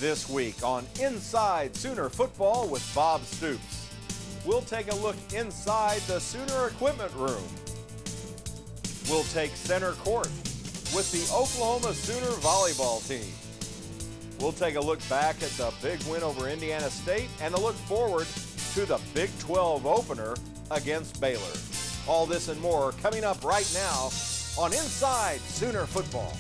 This week on Inside Sooner Football with Bob Stoops, we'll take a look inside the Sooner equipment room. We'll take center court with the Oklahoma Sooner volleyball team. We'll take a look back at the big win over Indiana State and a look forward to the Big 12 opener against Baylor. All this and more coming up right now on Inside Sooner Football.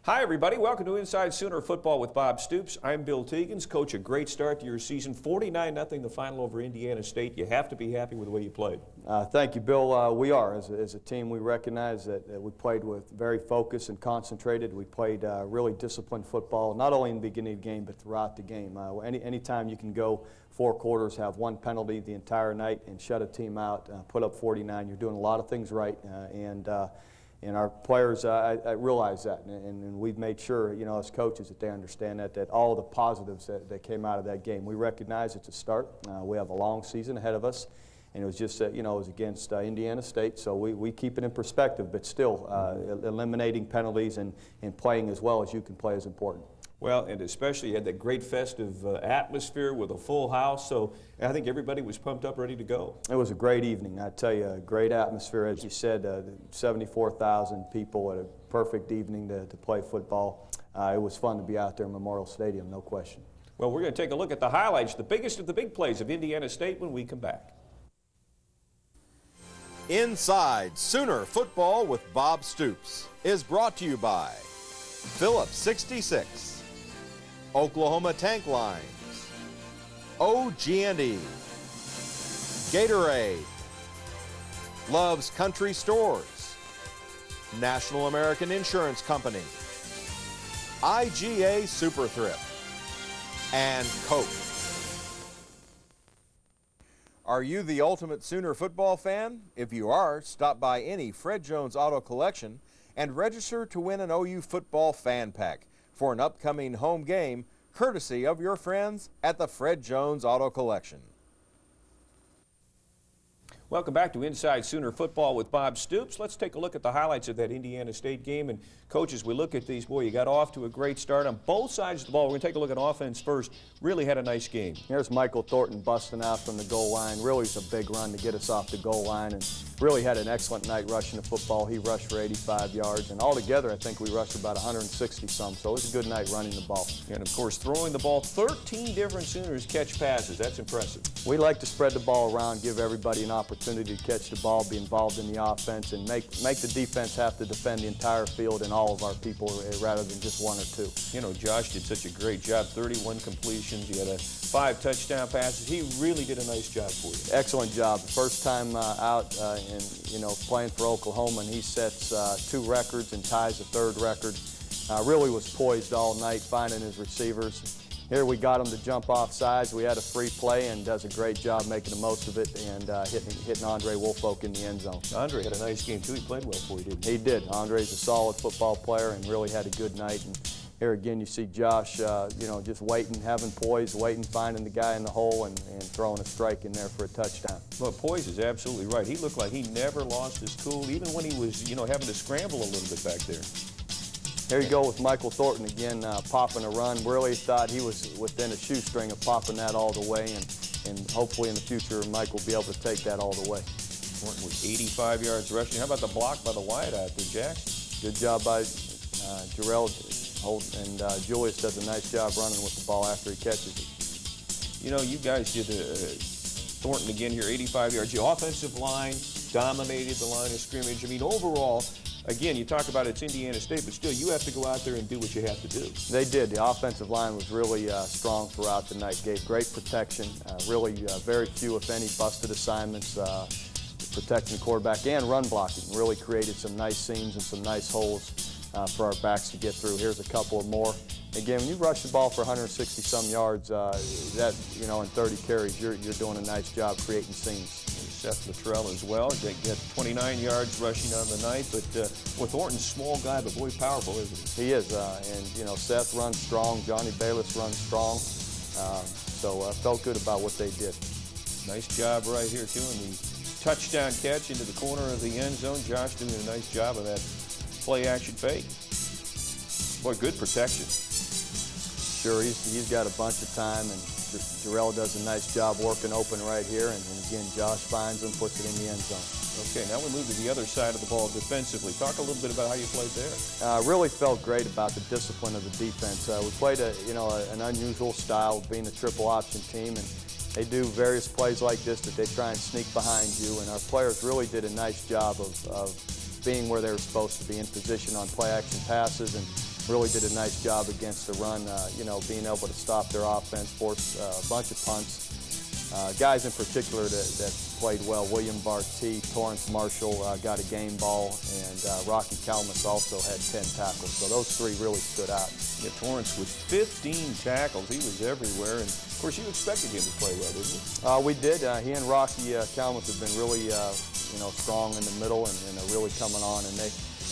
Hi, everybody. Welcome to Inside Sooner Football with Bob Stoops. I'm Bill Teagans. Coach, a great start to your season. 49-0 the final over Indiana State. You have to be happy with the way you played. Thank you, Bill. We are. As a team, we recognize that we played with very focused and concentrated. We played really disciplined football, not only in the beginning of the game, but throughout the game. Anytime you can go 4 quarters, have 1 penalty the entire night, and shut a team out, put up 49, you're doing a lot of things right. And our players, I realize that, and we've made sure, you know, as coaches, that they understand that all the positives that came out of that game. We recognize it's a start. We have a long season ahead of us, and it was just, you know, it was against Indiana State, so we keep it in perspective, but still, eliminating penalties and playing as well as you can play is important. Well, and especially you had that great festive atmosphere with a full house, so I think everybody was pumped up, ready to go. It was a great evening. I tell you, a great atmosphere. As you said, 74,000 people at a perfect evening to play football. It was fun to be out there in Memorial Stadium, no question. Well, we're going to take a look at the highlights, the biggest of the big plays of Indiana State when we come back. Inside Sooner Football with Bob Stoops is brought to you by Phillips 66, Oklahoma Tank Lines, OG&E, Gatorade, Love's Country Stores, National American Insurance Company, IGA Super Thrift, and Coke. Are you the ultimate Sooner football fan? If you are, stop by any Fred Jones Auto Collection and register to win an OU football fan pack for an upcoming home game, courtesy of your friends at the Fred Jones Auto Collection. Welcome back to Inside Sooner Football with Bob Stoops. Let's take a look at the highlights of that Indiana State game. And, coaches, we look at these, boy, you got off to a great start on both sides of the ball. We're going to take a look at offense first. Really had a nice game. Here's Michael Thornton busting out from the goal line. Really was a big run to get us off the goal line, and really had an excellent night rushing the football. He rushed for 85 yards, and altogether I think we rushed about 160-some, so it was a good night running the ball. And, of course, throwing the ball, 13 different Sooners catch passes. That's impressive. We like to spread the ball around, give everybody an opportunity to catch the ball, be involved in the offense, and make the defense have to defend the entire field and all of our people rather than just 1 or 2. You know, Josh did such a great job, 31 completions. He had 5 touchdown passes. He really did a nice job for you. Excellent job. First time out and, you know, playing for Oklahoma, and he sets 2 records and ties a 3rd record. Really was poised all night, finding his receivers. Here we got him to jump off sides. We had a free play, and does a great job making the most of it and hitting Andre Woolfolk in the end zone. Andre had a nice game, too. He played well for you, didn't he? He did. Andre's a solid football player and really had a good night. And here again you see Josh, you know, just waiting, having poise, waiting, finding the guy in the hole and throwing a strike in there for a touchdown. Well, poise is absolutely right. He looked like he never lost his cool, even when he was, you know, having to scramble a little bit back there. Here you go with Michael Thornton again, popping a run. Really thought he was within a shoestring of popping that all the way, and hopefully in the future Mike will be able to take that all the way. Thornton was 85 yards rushing. How about the block by the wide out there, Jackson? Good job by Jarrell, and Julius does a nice job running with the ball after he catches it. You know, you guys did Thornton again here, 85 yards. The offensive line dominated the line of scrimmage. I mean, overall, again, you talk about it's Indiana State, but still, you have to go out there and do what you have to do. They did. The offensive line was really strong throughout the night, gave great protection, really very few, if any, busted assignments, protecting the quarterback and run blocking. Really created some nice seams and some nice holes for our backs to get through. Here's a couple more. Again, when you rush the ball for 160-some yards, that, you know, in 30 carries, you're doing a nice job creating scenes. Seth Luttrell as well. They get 29 yards rushing on the night, but well, Thornton's a small guy, but boy, powerful, isn't he? He is, and you know, Seth runs strong. Johnny Bayless runs strong. So felt good about what they did. Nice job right here too, and the touchdown catch into the corner of the end zone. Josh doing a nice job of that play-action fake. Boy, good protection. Sure, he's got a bunch of time, and Jarrell does a nice job working open right here, and again, Josh finds him, puts it in the end zone. Okay, now we move to the other side of the ball defensively. Talk a little bit about how you played there. Really felt great about the discipline of the defense. We played an unusual style, being a triple option team, and they do various plays like this that they try and sneak behind you, and our players really did a nice job of being where they were supposed to be, in position on play action passes, and really did a nice job against the run, you know, being able to stop their offense, force a bunch of punts. Guys in particular that played well, William Barty, Torrance Marshall got a game ball, and Rocky Kalmus also had 10 tackles. So those three really stood out. Yeah, Torrance with 15 tackles. He was everywhere, and of course you expected him to play well, didn't you? We did. He and Rocky Kalmus have been really, you know, strong in the middle and are really coming on. And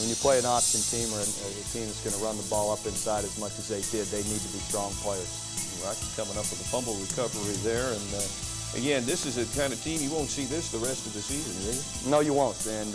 when you play an option team or a team that's going to run the ball up inside as much as they did, they need to be strong players. Rocky coming up with a fumble recovery there, and again, this is a kind of team you won't see this the rest of the season, will you? No, you won't, and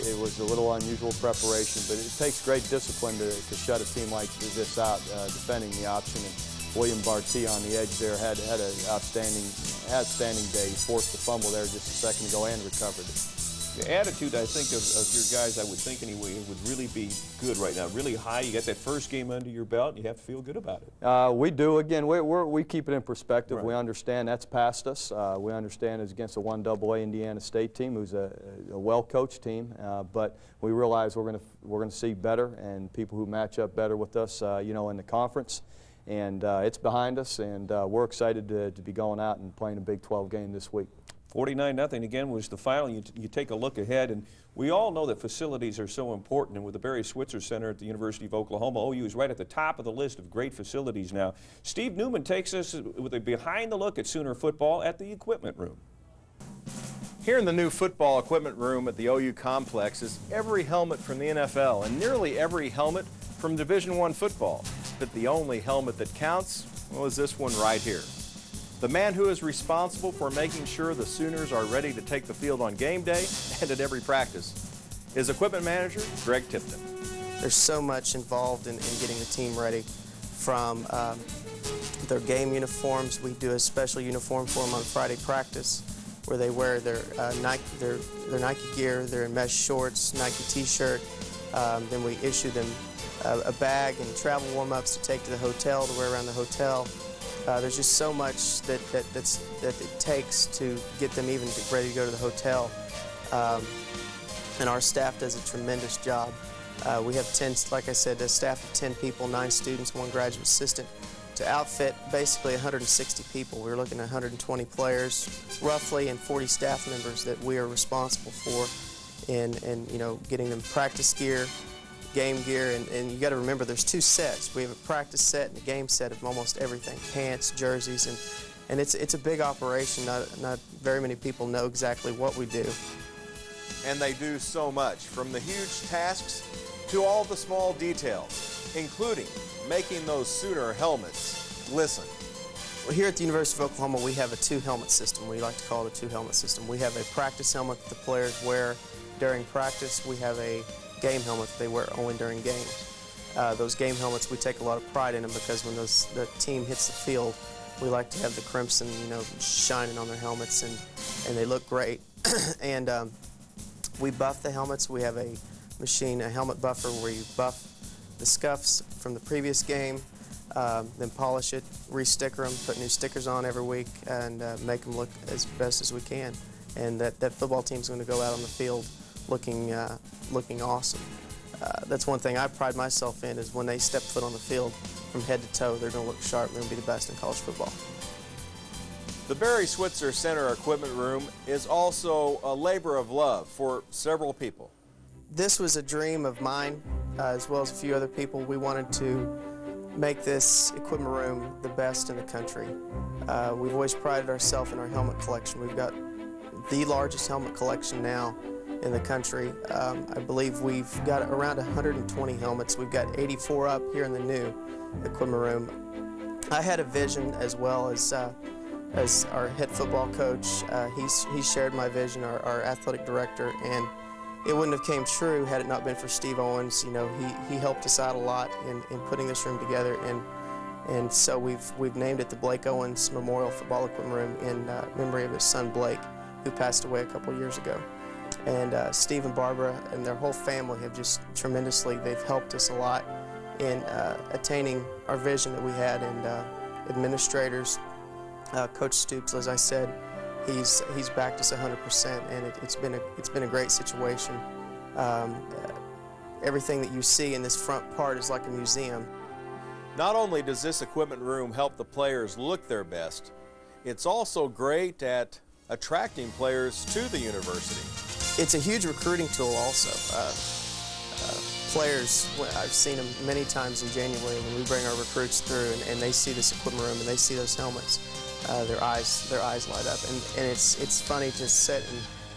it was a little unusual preparation, but it takes great discipline to shut a team like this out, defending the option. And William Barty on the edge there had an outstanding day. He forced the fumble there just a second ago and recovered it. The attitude, I think, of your guys, I would think anyway, would really be good right now. Really high. You got that first game under your belt, and you have to feel good about it. We do. Again, we keep it in perspective. Right. We understand that's past us. We understand it's against a 1AA Indiana State team, who's a well-coached team. But we realize we're going to see better and people who match up better with us, you know, in the conference. And it's behind us, and we're excited to be going out and playing a Big 12 game this week. 49-0 again was the final. You take a look ahead, and we all know that facilities are so important, and with the Barry Switzer Center at the University of Oklahoma, OU is right at the top of the list of great facilities now. Steve Newman takes us with a behind the look at Sooner football at the equipment room. Here in the new football equipment room at the OU complex is every helmet from the NFL and nearly every helmet from Division I football. But the only helmet that counts, well, is this one right here. The man who is responsible for making sure the Sooners are ready to take the field on game day and at every practice is equipment manager Greg Tipton. There's so much involved in getting the team ready, from their game uniforms. We do a special uniform for them on Friday practice, where they wear their Nike gear, their mesh shorts, Nike t-shirt. Then we issue them a bag and travel warm-ups to take to the hotel, to wear around the hotel. There's just so much that it takes to get them even ready to go to the hotel. And our staff does a tremendous job. We have 10, like I said, a staff of 10 people, 9 students, 1 graduate assistant, to outfit basically 160 people. We're looking at 120 players, roughly, and 40 staff members that we are responsible for in you know, getting them practice gear, game gear, and you got to remember there's 2 sets. We have a practice set and a game set of almost everything, pants, jerseys, and it's a big operation. Not very many people know exactly what we do. And they do so much, from the huge tasks to all the small details, including making those Sooner helmets glisten. Well, here at the University of Oklahoma, we have a 2-helmet system. We like to call it a 2-helmet system. We have a practice helmet that the players wear during practice. We have a game helmet that they wear only during games. Those game helmets, we take a lot of pride in them, because when the team hits the field, we like to have the crimson, you know, shining on their helmets, and they look great. And we buff the helmets. We have a machine, a helmet buffer, where you buff the scuffs from the previous game, then polish it, re-sticker them, put new stickers on every week, and make them look as best as we can. And that football team's going to go out on the field looking awesome. That's one thing I pride myself in, is when they step foot on the field, from head to toe, they're going to look sharp. They're going to be the best in college football. The Barry Switzer Center equipment room is also a labor of love for several people. This was a dream of mine, as well as a few other people. We wanted to make this equipment room the best in the country. We've always prided ourselves in our helmet collection. We've got the largest helmet collection now in the country. I believe we've got around 120 helmets. We've got 84 up here in the new equipment room. I had a vision, as well as our head football coach. He shared my vision, our athletic director, and it wouldn't have came true had it not been for Steve Owens. You know, he helped us out a lot in putting this room together, and so we've named it the Blake Owens Memorial Football Equipment Room in memory of his son Blake, who passed away a couple years ago. And Steve and Barbara and their whole family have just tremendously, they've helped us a lot in attaining our vision that we had, and administrators, Coach Stoops, as I said, he's backed us 100%, and it's been a great situation. Everything that you see in this front part is like a museum. Not only does this equipment room help the players look their best, it's also great at attracting players to the university. It's a huge recruiting tool also. Players, I've seen them many times in January when we bring our recruits through, and they see this equipment room and they see those helmets. Their eyes light up, and it's funny to sit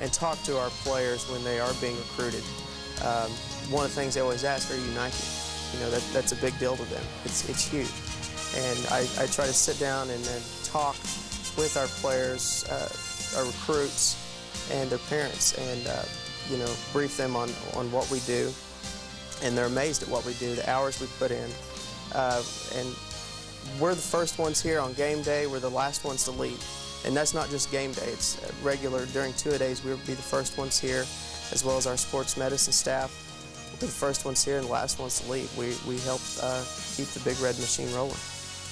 and talk to our players when they are being recruited. One of the things they always ask, are you Nike? You know, that's a big deal to them. It's huge. And I try to sit down and talk with our players, our recruits, and their parents, and you know, brief them on what we do. And they're amazed at what we do, the hours we put in. And we're the first ones here on game day. We're the last ones to leave. And that's not just game day. It's regular. During two-a-days, we'll be the first ones here, as well as our sports medicine staff. We'll be the first ones here and the last ones to leave. We help keep the Big Red Machine rolling.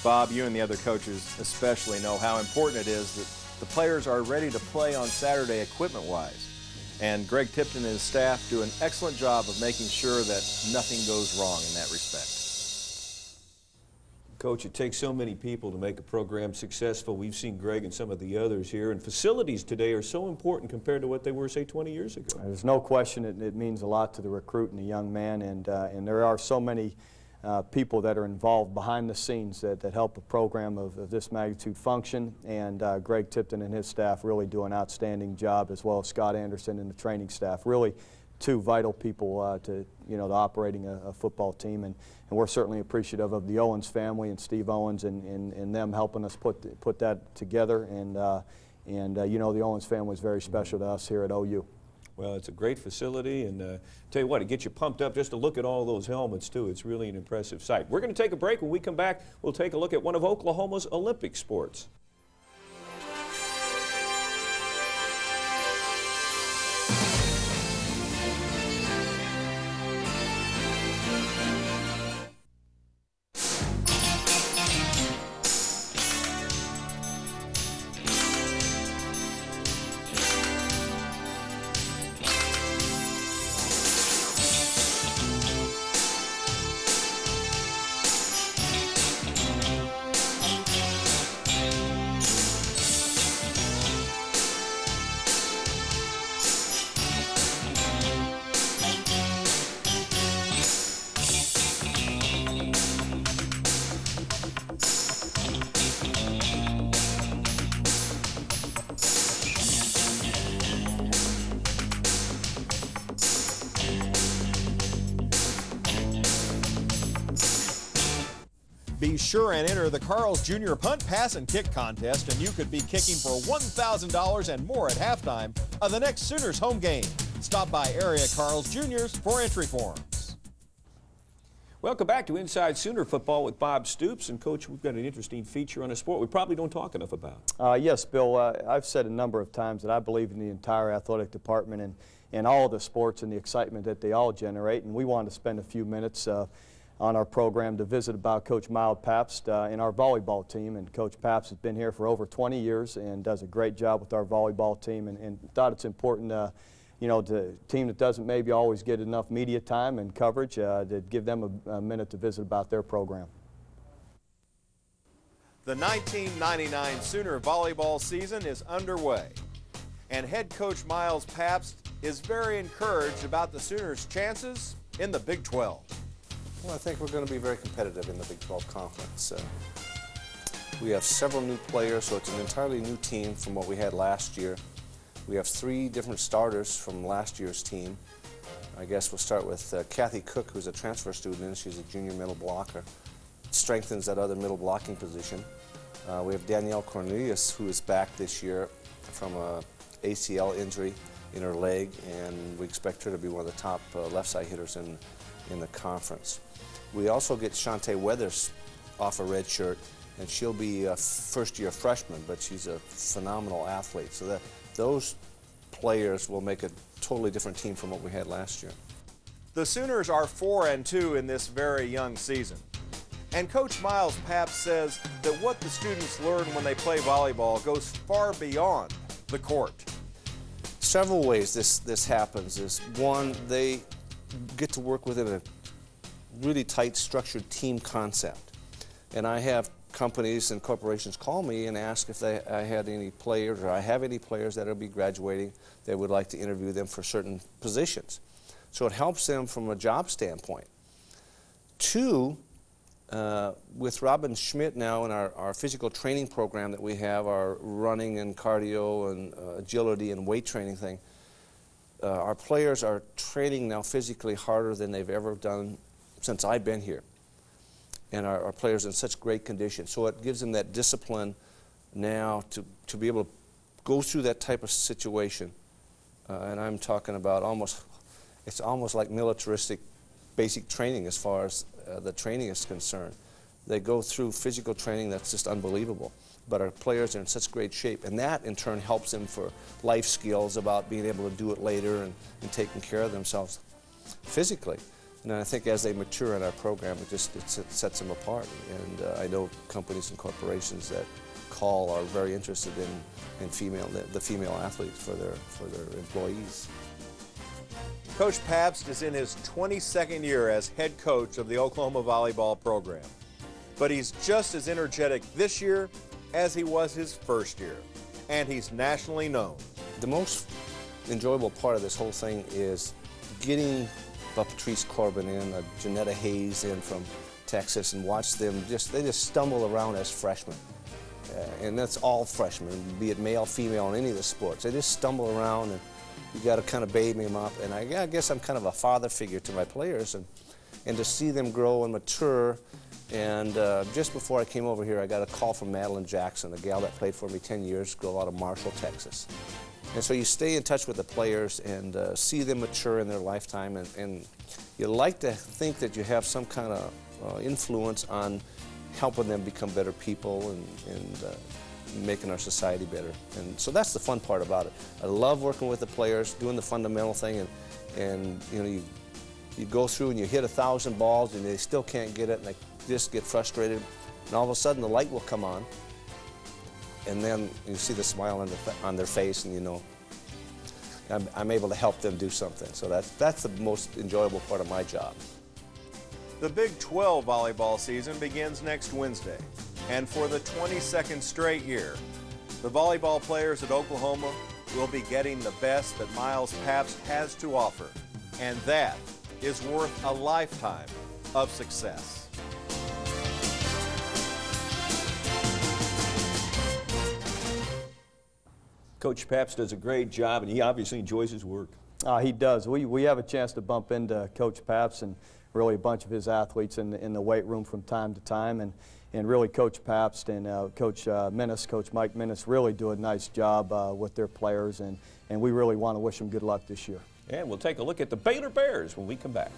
Bob, you and the other coaches especially know how important it is that the players are ready to play on Saturday equipment-wise. And Greg Tipton and his staff do an excellent job of making sure that nothing goes wrong in that respect. Coach, it takes so many people to make a program successful. We've seen Greg and some of the others here, and facilities today are so important compared to what they were, say, 20 years ago. There's no question it means a lot to the recruit and the young man, and there are so many people that are involved behind the scenes that help a program of this magnitude function, and Greg Tipton and his staff really do an outstanding job, as well as Scott Anderson and the training staff. Really two vital people to operating a football team, and we're certainly appreciative of the Owens family and Steve Owens and them helping us put that together, and the Owens family is very special to us here at OU. Well, it's a great facility, and tell you what, it gets you pumped up just to look at all those helmets, too. It's really an impressive sight. We're going to take a break. When we come back, we'll take a look at one of Oklahoma's Olympic sports. Be sure and enter the Carl's Jr. Punt, Pass, and Kick contest, and you could be kicking for $1,000 and more at halftime of the next Sooners home game. Stop by area Carl's Jr.'s for entry forms. Welcome back to Inside Sooner Football with Bob Stoops. And, Coach, we've got an interesting feature on a sport we probably don't talk enough about. Yes, Bill. I've said a number of times that I believe in the entire athletic department and all of the sports and the excitement that they all generate. And we wanted to spend a few minutes on our program to visit about Coach Miles Pabst and our volleyball team. And Coach Pabst has been here for over 20 years and does a great job with our volleyball team, and thought it's important to a team that doesn't maybe always get enough media time and coverage, to give them a minute to visit about their program. The 1999 Sooner volleyball season is underway, and head coach Miles Pabst is very encouraged about the Sooners' chances in the Big 12. Well, I think we're going to be very competitive in the Big 12 Conference. We have several new players, so it's an entirely new team from what we had last year. We have 3 different starters from last year's team. I guess we'll start with Kathy Cook, who's a transfer student. She's a junior middle blocker. Strengthens that other middle blocking position. We have Danielle Cornelius, who is back this year from a ACL injury in her leg, and we expect her to be one of the top left side hitters in the conference. We also get Shantae Weathers off a red shirt, and she'll be a first-year freshman, but she's a phenomenal athlete. So those players will make a totally different team from what we had last year. The Sooners are 4-2 in this very young season. And Coach Miles Papst says that what the students learn when they play volleyball goes far beyond the court. Several ways this happens is, one, they get to work within a really tight structured team concept. And I have companies and corporations call me and ask if I had any players, or I have any players that will be graduating that would like to interview them for certain positions. So it helps them from a job standpoint. 2, with Robin Schmidt now in our physical training program that we have, our running and cardio and agility and weight training thing, our players are training now physically harder than they've ever done since I've been here. And our players are in such great condition. So it gives them that discipline now to be able to go through that type of situation. And I'm talking about it's almost like militaristic basic training as far as the training is concerned. They go through physical training that's just unbelievable. But our players are in such great shape, and that in turn helps them for life skills about being able to do it later and taking care of themselves physically. And I think as they mature in our program, it sets them apart. And I know companies and corporations that call are very interested in the female athletes for their employees. Coach Papst is in his 22nd year as head coach of the Oklahoma volleyball program. But he's just as energetic this year as he was his first year, and he's nationally known. The most enjoyable part of this whole thing is getting Patrice Corbin in, Janetta Hayes in from Texas, and watch them they just stumble around as freshmen. And that's all freshmen, be it male, female, in any of the sports. They just stumble around, and you got to kind of baby them up. And I guess I'm kind of a father figure to my players, and to see them grow and mature. And just before I came over here, I got a call from Madeline Jackson, a gal that played for me 10 years ago out of Marshall, Texas. And so you stay in touch with the players and see them mature in their lifetime, and you like to think that you have some kind of influence on helping them become better people and making our society better. And so that's the fun part about it. I love working with the players, doing the fundamental thing, and you know, you go through and you hit 1,000 balls and they still can't get it, and they just get frustrated, and all of a sudden the light will come on, and then you see the smile on their face, and you know I'm able to help them do something. So that's the most enjoyable part of my job. The Big 12 volleyball season begins next Wednesday, and for the 22nd straight year, the volleyball players at Oklahoma will be getting the best that Miles Papst has to offer, and that is worth a lifetime of success. Coach Papst does a great job, and he obviously enjoys his work. He does. We have a chance to bump into Coach Papst and really a bunch of his athletes in the weight room from time to time, and really Coach Papst and Coach Mike Minnis really do a nice job with their players, and we really want to wish them good luck this year. And we'll take a look at the Baylor Bears when we come back.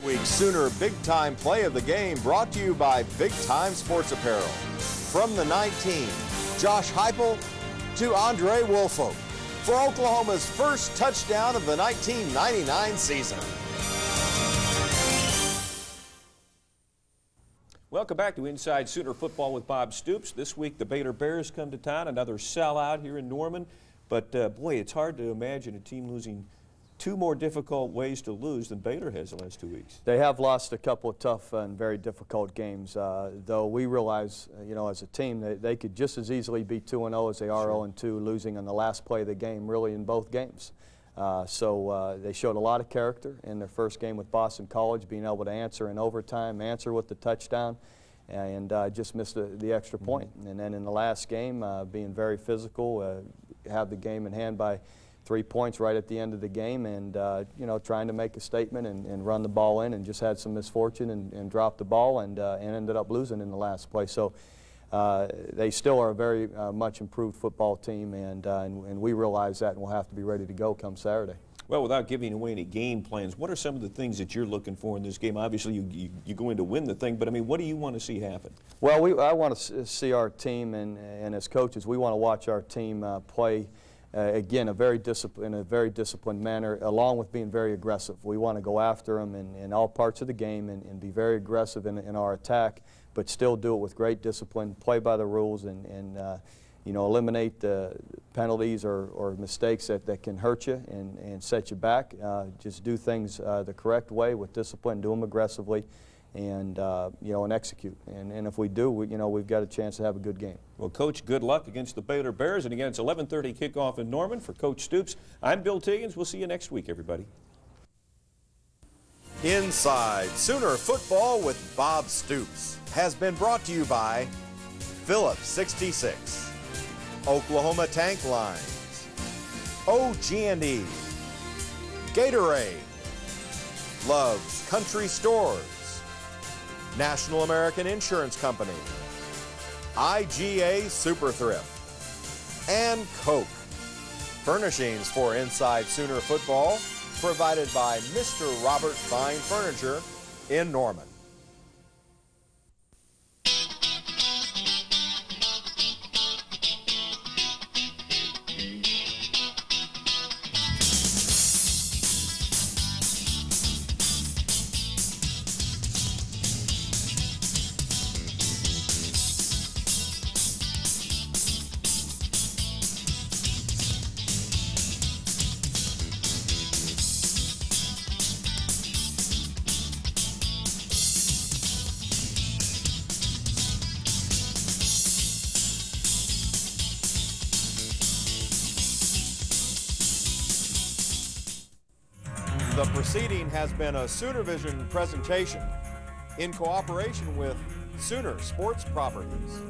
Week's Sooner Big Time Play of the Game brought to you by Big Time Sports Apparel. From the 19, Josh Heupel to Andre Woolfolk for Oklahoma's first touchdown of the 1999 season. Welcome back to Inside Sooner Football with Bob Stoops. This week the Baylor Bears come to town, another sellout here in Norman. But boy, it's hard to imagine a team losing two more difficult ways to lose than Baylor has the last 2 weeks. They have lost a couple of tough and very difficult games, though we realize, you know, as a team, they could just as easily be 2-0 as they are 0-2, losing on the last play of the game, really, in both games. So they showed a lot of character in their first game with Boston College, being able to answer in overtime, answer with the touchdown, and just missed the extra point. And then in the last game, being very physical, have the game in hand by 3 points right at the end of the game, and you know, trying to make a statement and run the ball in, and just had some misfortune and dropped the ball and ended up losing in the last play. So they still are a very much improved football team, and we realize that, and we'll have to be ready to go come Saturday. Well, without giving away any game plans, what are some of the things that you're looking for in this game? Obviously, you're going to win the thing, but I mean, what do you want to see happen? Well, I want to see our team, and as coaches, we want to watch our team play again, in a very disciplined manner, along with being very aggressive. We want to go after them in all parts of the game and be very aggressive in our attack, but still do it with great discipline, play by the rules, and you know, eliminate the penalties or mistakes that can hurt you and set you back. Just do things the correct way with discipline, do them aggressively, and you know, and execute. And if we do, you know, we've got a chance to have a good game. Well, Coach, good luck against the Baylor Bears. And again, it's 11:30 kickoff in Norman. For Coach Stoops, I'm Bill Tiggins. We'll see you next week, everybody. Inside Sooner Football with Bob Stoops has been brought to you by Phillips 66, Oklahoma Tank Lines, OG&E, Gatorade, Love's Country Stores, National American Insurance Company, IGA Super Thrift, and Coke. Furnishings for Inside Sooner Football provided by Mr. Robert Fine Furniture in Norman. The proceeding has been a SOONERVISION presentation in cooperation with Sooner Sports Properties.